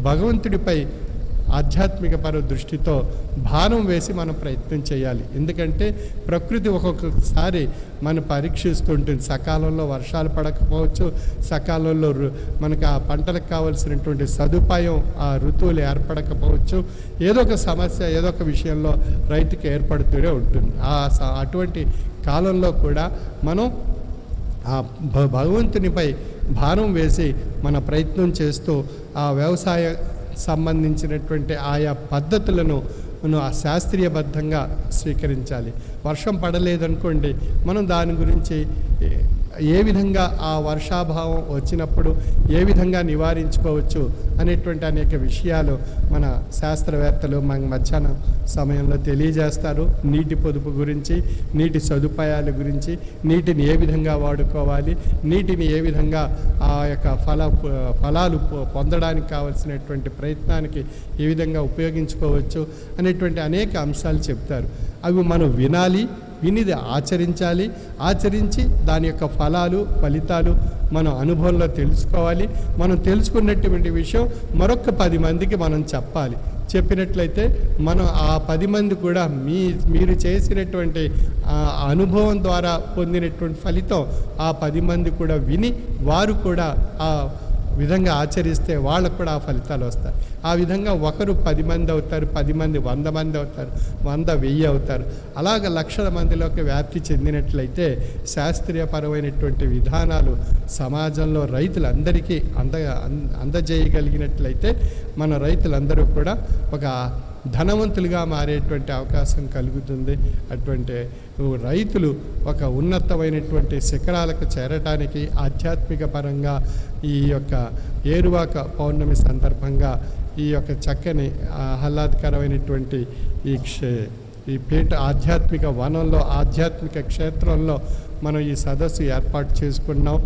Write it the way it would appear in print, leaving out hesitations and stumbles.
భగవంతుడిపై ఆధ్యాత్మిక దృష్టితో భారం వేసి మనం ప్రయత్నం చేయాలి. ఎందుకంటే ప్రకృతి ఒక్కొక్కసారి మనం పరీక్షిస్తుంటుంది. సకాలంలో వర్షాలు పడకపోవచ్చు, సకాలంలో మనకు ఆ పంటలకు కావలసినటువంటి సదుపాయం ఆ ఋతువులు ఏర్పడకపోవచ్చు. ఏదో ఒక సమస్య ఏదో ఒక విషయంలో రైతుకి ఏర్పడుతూనే ఉంటుంది. అటువంటి కాలంలో కూడా మనం ఆ భగవంతునిపై భారం వేసి మన ప్రయత్నం చేస్తూ ఆ వ్యవసాయ సంబంధించినటువంటి ఆయా పద్ధతులను మనం శాస్త్రీయబద్ధంగా స్వీకరించాలి. వర్షం పడలేదనుకోండి, మనం దాని గురించి ఏ విధంగా ఆ వర్షాభావం వచ్చినప్పుడు ఏ విధంగా నివారించుకోవచ్చు అనేటువంటి అనేక విషయాలు మన శాస్త్రవేత్తలు మన మధ్యాహ్నం సమయంలో తెలియజేస్తారు. నీటి పొదుపు గురించి, నీటి సదుపాయాల గురించి, నీటిని ఏ విధంగా వాడుకోవాలి, నీటిని ఏ విధంగా ఆ యొక్క ఫలాలు పొందడానికి కావలసినటువంటి ప్రయత్నానికి ఏ విధంగా ఉపయోగించుకోవచ్చు అనేటువంటి అనేక అంశాలు చెప్తారు. అవి మనం వినాలి, వినిది ఆచరించాలి, ఆచరించి దాని యొక్క ఫలితాలు మనం అనుభవంలో తెలుసుకోవాలి. మనం తెలుసుకున్నటువంటి విషయం మరొక 10 మందికి మనం చెప్పాలి. చెప్పినట్లయితే మనం ఆ 10 మంది కూడా మీరు చేసినటువంటి అనుభవం ద్వారా పొందినటువంటి ఫలితం ఆ 10 మంది కూడా విని వారు కూడా ఆ విధంగా ఆచరిస్తే వాళ్ళకు కూడా ఆ ఫలితాలు వస్తాయి. ఆ విధంగా ఒకరు 10 మంది అవుతారు, 10 మంది 100 మంది అవుతారు, 100 1000 అవుతారు. అలాగ లక్షల మందిలోకి వ్యాప్తి చెందినట్లయితే శాస్త్రీయపరమైనటువంటి విధానాలు సమాజంలో రైతులందరికీ అందజేయగలిగినట్లయితే మన రైతులందరూ కూడా ఒక ధనవంతులుగా మారేటువంటి అవకాశం కలుగుతుంది. అటువంటి రైతులు ఒక ఉన్నతమైనటువంటి శిఖరాలకు చేరటానికి ఆధ్యాత్మిక పరంగా ఈ యొక్క ఏరువాక పౌర్ణమి సందర్భంగా ఈ యొక్క చక్కని ఆహ్లాదకరమైనటువంటి ఈ పీఠ ఆధ్యాత్మిక వనంలో, ఆధ్యాత్మిక క్షేత్రంలో మనం ఈ సదస్సు ఏర్పాటు చేసుకున్నాం.